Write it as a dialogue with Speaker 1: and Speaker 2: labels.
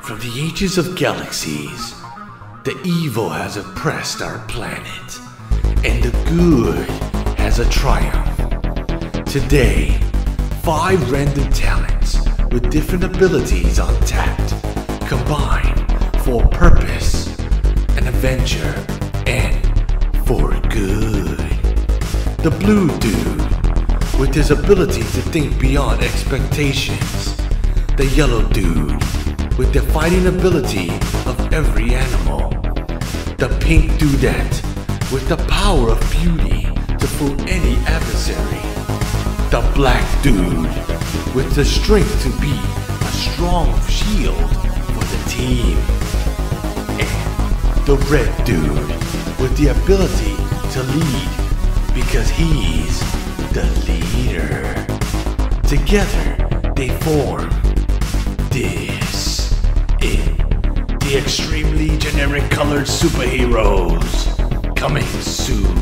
Speaker 1: From the ages of galaxies, the evil has oppressed our planet, and the good has a triumph. Today, 5 random talents with different abilities untapped combine for a purpose, an adventure, and for good. The blue dude, with his ability to think beyond expectations. The yellow dude, with the fighting ability of every animal. The pink dudette, with the power of beauty to fool any adversary. The black dude, with the strength to be a strong shield for the team. And the red dude, with the ability to lead because he's the leader. Together, they form this in the extremely generic colored superheroes, coming soon.